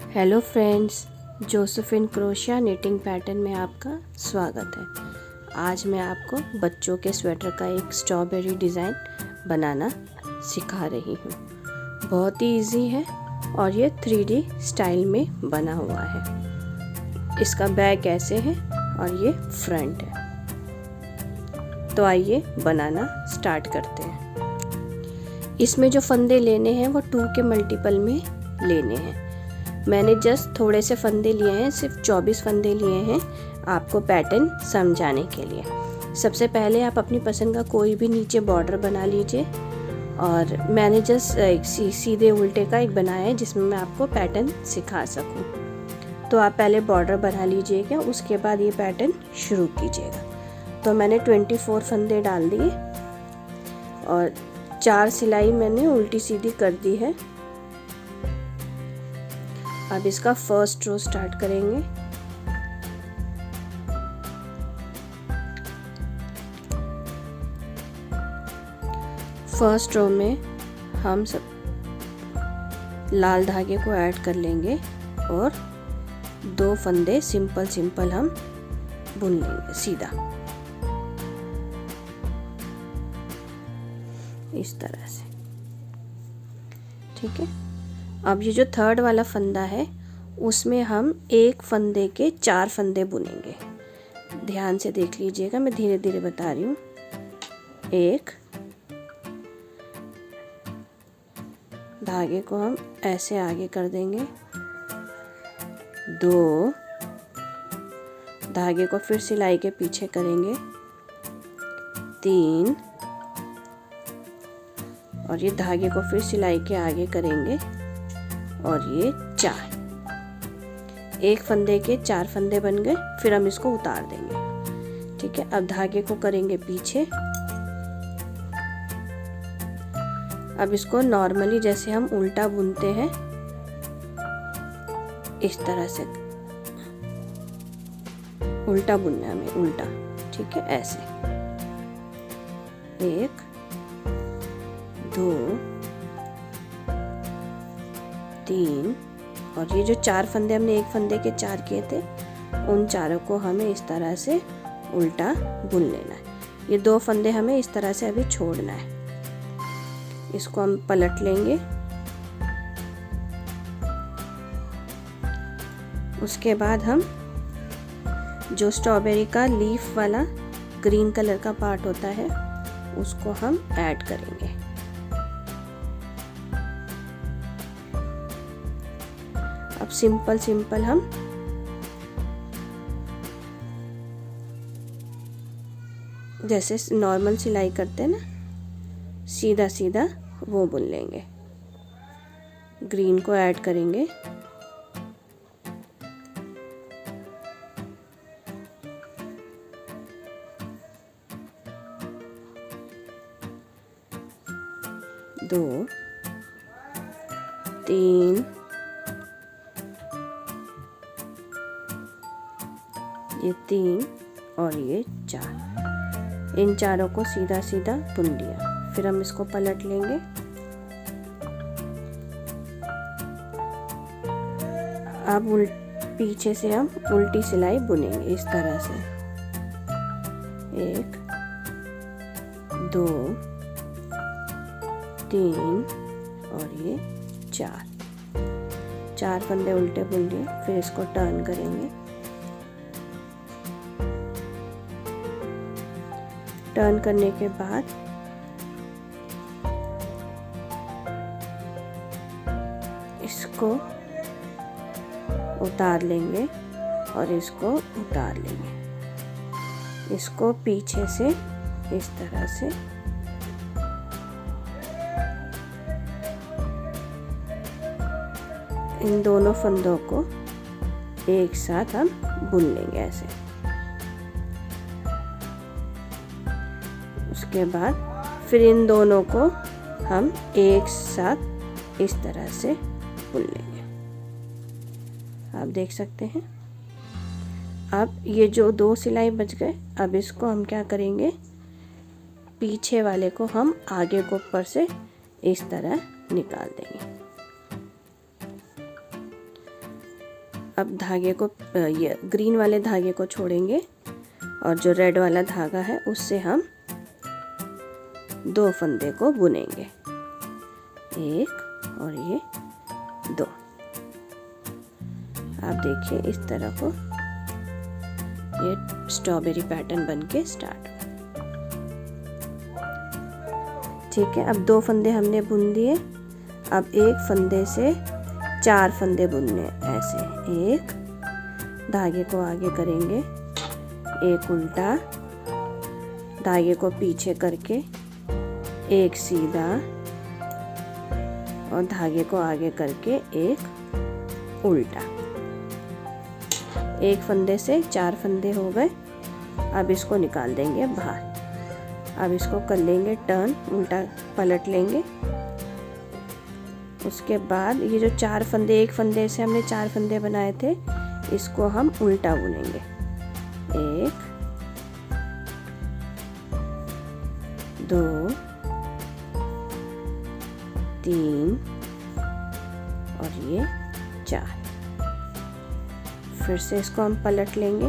Hello friends, Josephine crochet knitting pattern में आपका स्वागत है। आज मैं आपको बच्चों के स्वेटर का एक स्ट्रॉबेरी डिज़ाइन बनाना सिखा रही हूँ। बहुत ही इजी है और ये 3D स्टाइल में बना हुआ है। इसका बैक ऐसे है और ये फ्रंट है। तो आइए बनाना स्टार्ट करते हैं। इसमें जो फंदे लेने हैं वो 2 के मल्टीपल में लेने हैं। मैंने जस्ट थोड़े से फंदे लिए हैं, सिर्फ 24 फंदे लिए हैं आपको पैटर्न समझाने के लिए। सबसे पहले आप अपनी पसंद का कोई भी नीचे बॉर्डर बना लीजिए और मैंने जस्ट एक सीधे उल्टे का एक बनाया है जिसमें मैं आपको पैटर्न सिखा सकूं। तो आप पहले बॉर्डर बना लीजिएगा, उसके बाद ये पैटर्न शुरू कीजिएगा। तो मैंने 24 फंदे डाल दिए और 4 सिलाई मैंने उल्टी सीधी कर दी है। अब इसका फर्स्ट रो स्टार्ट करेंगे। फर्स्ट रो में हम सब लाल धागे को ऐड कर लेंगे और 2 फंदे सिंपल हम बुन लेंगे सीधा इस तरह से। ठीक है। अब ये जो थर्ड वाला फंदा है उसमें हम एक फंदे के 4 फंदे बुनेंगे। ध्यान से देख लीजिएगा, मैं धीरे धीरे बता रही हूँ। 1 धागे को हम ऐसे आगे कर देंगे, 2 धागे को फिर सिलाई के पीछे करेंगे, 3 और ये धागे को फिर सिलाई के आगे करेंगे और ये 4। एक फंदे के 4 फंदे बन गए। फिर हम इसको उतार देंगे। ठीक है। अब धागे को करेंगे पीछे। अब इसको नॉर्मली जैसे हम उल्टा बुनते हैं इस तरह से उल्टा बुनना है हमें, उल्टा। ठीक है, ऐसे 1 2 3 और ये जो 4 फंदे हमने एक फंदे के 4 किए थे उन चारों को हमें इस तरह से उल्टा बुन लेना है। ये 2 फंदे हमें इस तरह से अभी छोड़ना है। इसको हम पलट लेंगे। उसके बाद हम जो स्ट्रॉबेरी का लीफ वाला ग्रीन कलर का पार्ट होता है उसको हम ऐड करेंगे। अब सिंपल हम जैसे नॉर्मल सिलाई करते हैं ना, सीधा वो बुन लेंगे। ग्रीन को ऐड करेंगे, दो 3 ये 3 और ये 4। इन चारों को सीधा बुन लिया। फिर हम इसको पलट लेंगे। अब पीछे से हम उल्टी सिलाई बुनेंगे इस तरह से। 1 2 3 और ये 4 फंदे उल्टे बुन लिए। फिर इसको टर्न करेंगे। टर्न करने के बाद इसको उतार लेंगे और इसको उतार लेंगे। इसको पीछे से इस तरह से इन दोनों फंदों को एक साथ हम बुन लेंगे ऐसे। उसके बाद फिर इन दोनों को हम एक साथ इस तरह से बुन लेंगे। आप देख सकते हैं। अब ये जो 2 सिलाई बच गए, अब इसको हम क्या करेंगे, पीछे वाले को हम आगे को ऊपर से इस तरह निकाल देंगे। अब धागे को ये ग्रीन वाले धागे को छोड़ेंगे और जो रेड वाला धागा है उससे हम 2 फंदे को बुनेंगे, 1 और ये 2। आप देखिए इस तरह को ये स्ट्रॉबेरी पैटर्न बनके स्टार्ट। ठीक है, अब 2 फंदे हमने बुन दिए। अब एक फंदे से 4 फंदे बुनने, ऐसे 1, धागे को आगे करेंगे, 1 उल्टा, धागे को पीछे करके 1 सीधा और धागे को आगे करके 1 उल्टा। 1 फंदे से 4 फंदे हो गए। अब इसको निकाल देंगे बाहर। अब इसको कर लेंगे टर्न, उल्टा पलट लेंगे। उसके बाद ये जो 4 फंदे, 1 फंदे से हमने 4 फंदे बनाए थे, इसको हम उल्टा बुनेंगे, 1 2 3 और ये 4। फिर से इसको हम पलट लेंगे।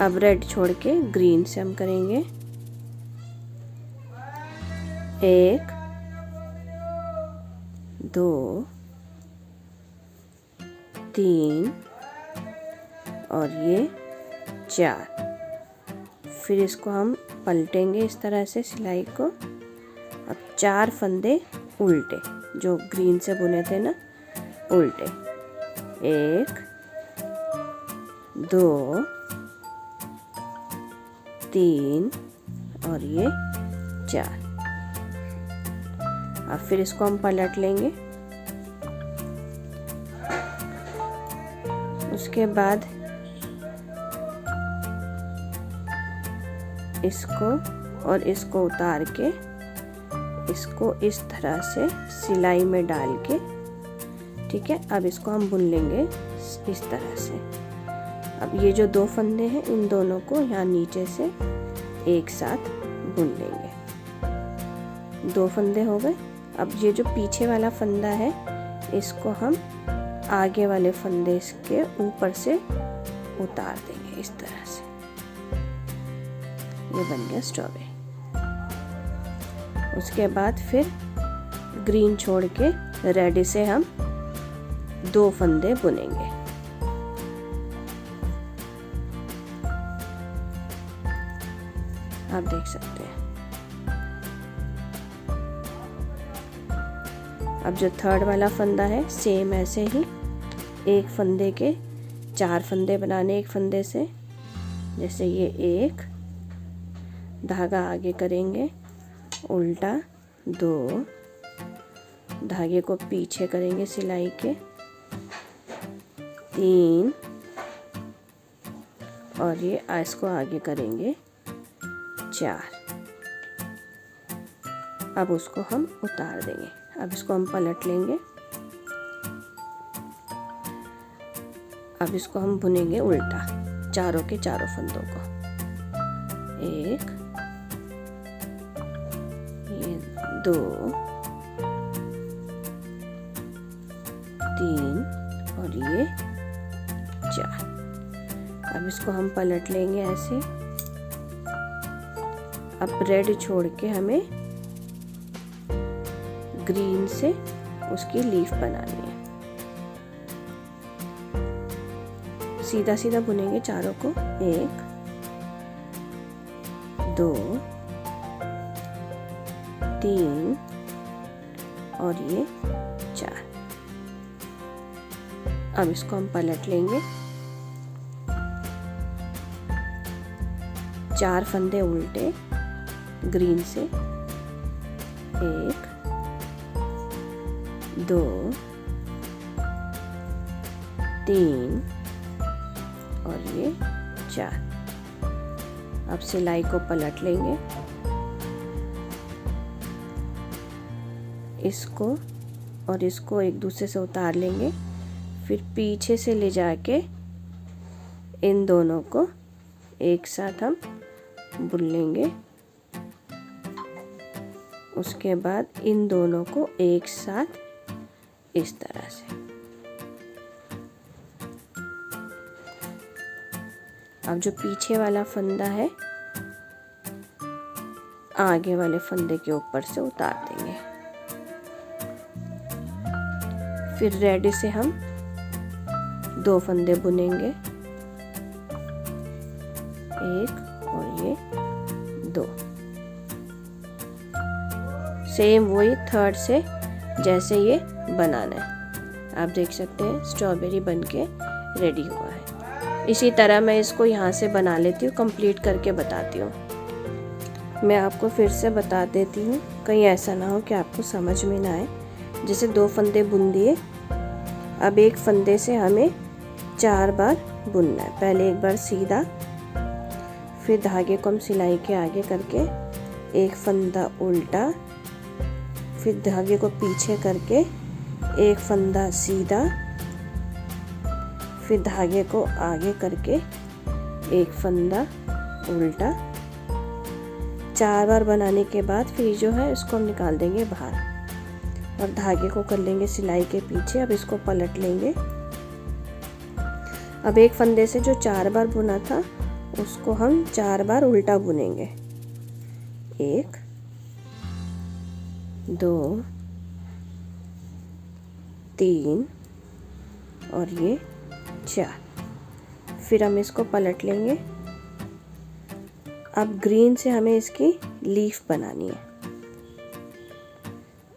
अब रेड छोड़ के ग्रीन से हम करेंगे, 1 2 3 और ये 4। फिर इसको हम पलटेंगे इस तरह से सिलाई को। अब 4 फंदे उल्टे जो ग्रीन से बुने थे ना, उल्टे, 1 2 3 और ये 4। अब फिर इसको हम पलट लेंगे। उसके बाद इसको और इसको उतार के इसको इस तरह से सिलाई में डाल के, ठीक है। अब इसको हम बुन लेंगे इस तरह से। अब ये जो 2 फंदे हैं, इन दोनों को यहाँ नीचे से एक साथ बुन लेंगे। 2 फंदे हो गए। अब ये जो पीछे वाला फंदा है, इसको हम आगे वाले फंदे के ऊपर से उतार देंगे इस तरह से। ये बन गया स्ट्रॉबेरी। उसके बाद फिर ग्रीन छोड़ के रेड से हम 2 फंदे बुनेंगे। आप देख सकते हैं। अब जो 3rd वाला फंदा है, सेम ऐसे ही 1 फंदे के 4 फंदे बनाने, 1 फंदे से, जैसे ये 1, धागा आगे करेंगे, उल्टा 2, धागे को पीछे करेंगे सिलाई के, 3 और ये इसको आगे करेंगे 4। अब उसको हम उतार देंगे। अब इसको हम पलट लेंगे। अब इसको हम बुनेंगे उल्टा, चारों के चारों फंदों को, 1 ये 2 3 और ये 4। अब इसको हम पलट लेंगे ऐसे। अब रेड छोड़ के हमें ग्रीन से उसकी लीफ बनानी है। सीधा सीधा बुनेंगे चारों को, 1 2 3 और ये 4। अब इसको हम पलट लेंगे। 4 फंदे उल्टे ग्रीन से, 1 2 3 और ये 4। अब सिलाई को पलट लेंगे। इसको और इसको एक दूसरे से उतार लेंगे। फिर पीछे से ले जाके इन दोनों को एक साथ हम बुन लेंगे। उसके बाद इन दोनों को एक साथ इस तरह से। अब जो पीछे वाला फंदा है आगे वाले फंदे के ऊपर से उतार देंगे। फिर रेडी से हम 2 फंदे बुनेंगे, एक और ये 2। सेम वही थर्ड से जैसे ये बनाना है। आप देख सकते हैं स्ट्रॉबेरी बनके रेडी हुआ है। इसी तरह मैं इसको यहाँ से बना लेती हूँ, कंप्लीट करके बताती हूँ। मैं आपको फिर से बता देती हूँ, कहीं ऐसा ना हो कि आपको समझ में ना आए। जैसे 2 फंदे बुन दिए, अब एक फंदे से हमें 4 बार बुनना है। पहले एक बार सीधा, फिर धागे को हम सिलाई के आगे करके एक फंदा उल्टा, फिर धागे को पीछे करके एक फंदा सीधा, फिर धागे को आगे करके एक फंदा उल्टा। 4 बार बनाने के बाद फिर जो है इसको हम निकाल देंगे बाहर और धागे को कर लेंगे सिलाई के पीछे। अब इसको पलट लेंगे। अब एक फंदे से जो 4 बार बुना था उसको हम 4 बार उल्टा बुनेंगे। 1 2 3 और ये 4। फिर हम इसको पलट लेंगे। अब ग्रीन से हमें इसकी लीफ बनानी है,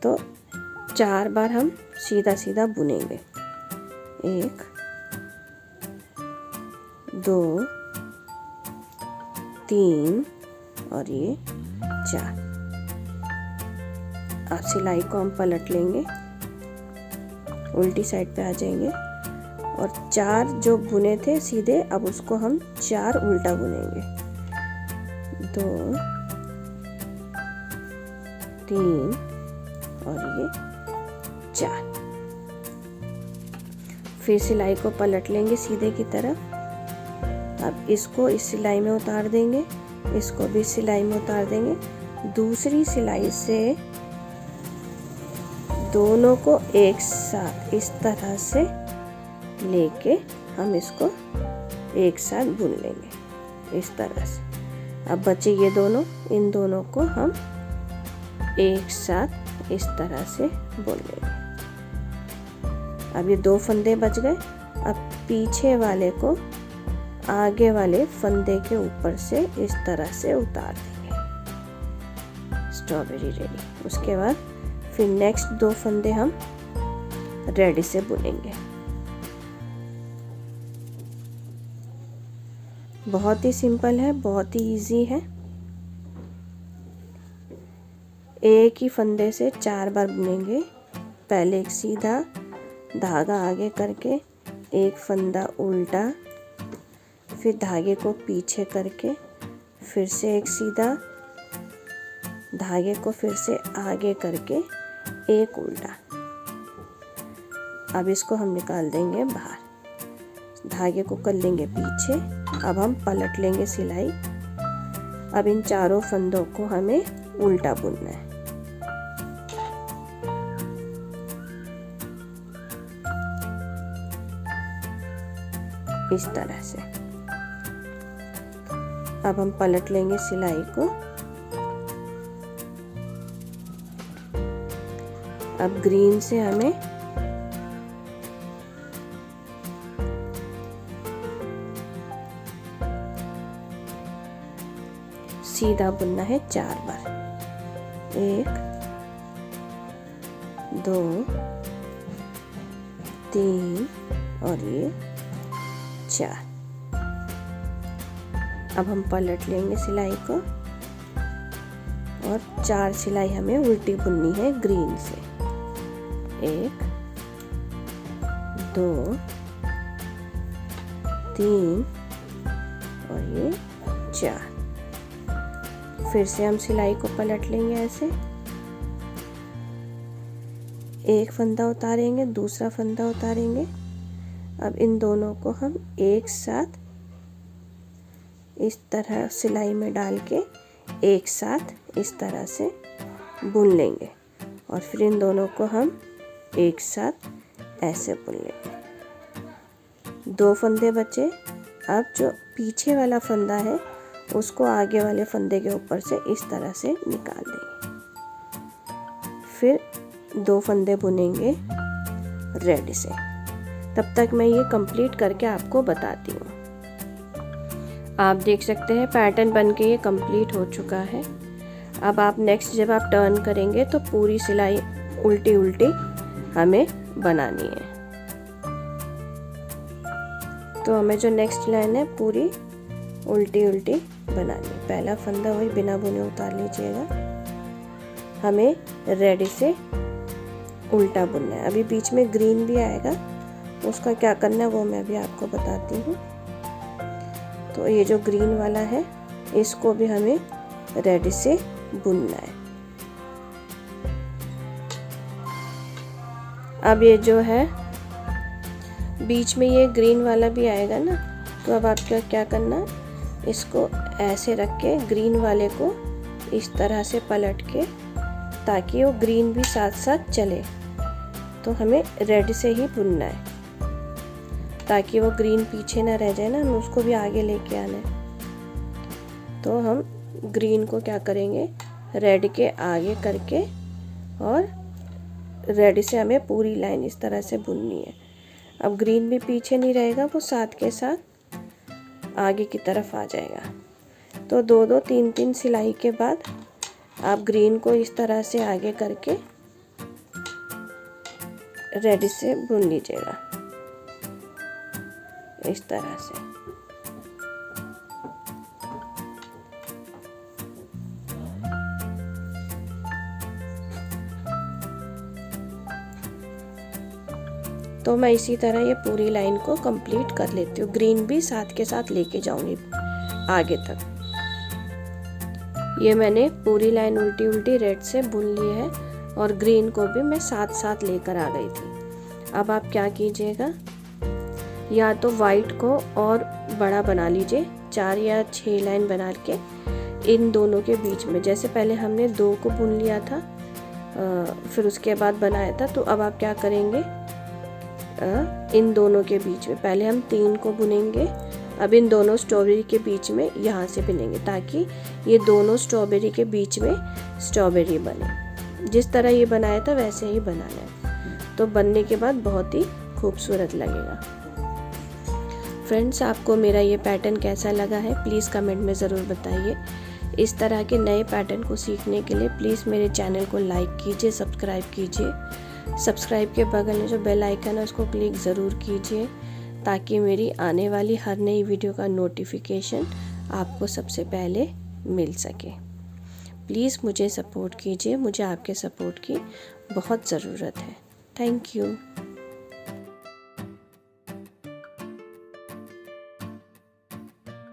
तो 4 बार हम सीधा सीधा बुनेंगे। 1 2 3 और ये 4। अब सिलाई को हम पलट लेंगे, उल्टी साइड पे आ जाएंगे और 4 जो बुने थे सीधे, अब उसको हम 4 उल्टा बुनेंगे। 2 3 और ये 4। फिर सिलाई को पलट लेंगे सीधे की तरफ। अब इसको इस सिलाई में उतार देंगे, इसको भी सिलाई में उतार देंगे। दूसरी सिलाई से दोनों को एक साथ इस तरह से लेके हम इसको एक साथ बुन लेंगे इस तरह से। अब बचे ये दोनों, इन दोनों को हम एक साथ इस तरह से बुन लेंगे। अब ये 2 फंदे बच गए। अब पीछे वाले को आगे वाले फंदे के ऊपर से इस तरह से उतार देंगे। Strawberry ready. उसके बाद फिर नेक्स्ट 2 फंदे हम रेडी से बुनेंगे। बहुत ही सिंपल है, बहुत ही इजी है। एक ही फंदे से 4 बार बुनेंगे। पहले एक सीधा, धागा आगे करके एक फंदा उल्टा, फिर धागे को पीछे करके फिर से एक सीधा, धागे को फिर से आगे करके एक उल्टा। अब इसको हम निकाल देंगे बाहर, धागे को कर लेंगे पीछे। अब हम पलट लेंगे सिलाई। अब इन 4 फंदों को हमें उल्टा बुनना है। इस तरह से। अब हम पलट लेंगे सिलाई को। अब ग्रीन से हमें सीधा बुनना है 4 बार। 1 2 3 और ये 4। अब हम पलट लेंगे सिलाई को और 4 सिलाई हमें उल्टी बुननी है ग्रीन से। 1 2 3 और ये 4। फिर से हम सिलाई को पलट लेंगे ऐसे। एक फंदा उतारेंगे, दूसरा फंदा उतारेंगे। अब इन दोनों को हम एक साथ इस तरह सिलाई में डाल के एक साथ इस तरह से बुन लेंगे और फिर इन दोनों को हम एक साथ ऐसे बुन लेंगे। 2 फंदे बचे। अब जो पीछे वाला फंदा है उसको आगे वाले फंदे के ऊपर से इस तरह से निकाल देंगे। फिर 2 फंदे बुनेंगे रेड से। तब तक मैं ये कंप्लीट करके आपको बताती हूँ। आप देख सकते हैं पैटर्न बनके ये कंप्लीट हो चुका है। अब आप नेक्स्ट जब आप टर्न करेंगे तो पूरी सिलाई उल्टी उल्टी हमें बनानी है। तो हमें जो नेक्स्ट लाइन है पूरी उल्टी उल्टी बनानी है। पहला फंदा वही बिना बुने उतार लीजिएगा। हमें रेड से उल्टा बुनना है। अभी बीच में ग्रीन भी आएगा, उसका क्या करना है वो मैं अभी आपको बताती हूँ। तो ये जो ग्रीन वाला है इसको भी हमें रेड से बुनना है। अब ये जो है बीच में ये ग्रीन वाला भी आएगा ना, तो अब आपको क्या करना है, इसको ऐसे रख के ग्रीन वाले को इस तरह से पलट के, ताकि वो ग्रीन भी साथ साथ चले। तो हमें रेड से ही बुनना है ताकि वो ग्रीन पीछे ना रह जाए ना, हमें उसको भी आगे लेके आना है। तो हम ग्रीन को क्या करेंगे, रेड के आगे करके और रेड से हमें पूरी लाइन इस तरह से बुननी है। अब ग्रीन भी पीछे नहीं रहेगा, वो साथ के साथ आगे की तरफ आ जाएगा। तो 2-2 3-3 सिलाई के बाद आप ग्रीन को इस तरह से आगे करके रेड से बुन लीजिएगा इस तरह से। तो मैं इसी तरह ये पूरी लाइन को कंप्लीट कर लेती हूँ। ग्रीन भी साथ के साथ लेके जाऊंगी आगे तक। ये मैंने पूरी लाइन उल्टी उल्टी रेड से बुन ली है और ग्रीन को भी मैं साथ साथ लेकर आ गई थी। अब आप क्या कीजिएगा, या तो वाइट को और बड़ा बना लीजिए, 4 या 6 लाइन बना के इन दोनों के बीच में। जैसे पहले हमने 2 को बुन लिया था, फिर उसके बाद बनाया था। तो अब आप क्या करेंगे, इन दोनों के बीच में पहले हम 3 को बुनेंगे। अब इन दोनों स्ट्रॉबेरी के बीच में यहाँ से बुनेंगे, ताकि ये दोनों स्ट्रॉबेरी के बीच में स्ट्रॉबेरी बने। जिस तरह ये बनाया था वैसे ही बनाना है। तो बनने के बाद बहुत ही खूबसूरत लगेगा। फ्रेंड्स, आपको मेरा ये पैटर्न कैसा लगा है प्लीज़ कमेंट में ज़रूर बताइए। इस तरह के नए पैटर्न को सीखने के लिए प्लीज़ मेरे चैनल को लाइक कीजिए, सब्सक्राइब कीजिए। सब्सक्राइब के बगल में जो बेल आइकन है उसको क्लिक ज़रूर कीजिए, ताकि मेरी आने वाली हर नई वीडियो का नोटिफिकेशन आपको सबसे पहले मिल सके। प्लीज़ मुझे सपोर्ट कीजिए, मुझे आपके सपोर्ट की बहुत ज़रूरत है। Thank you.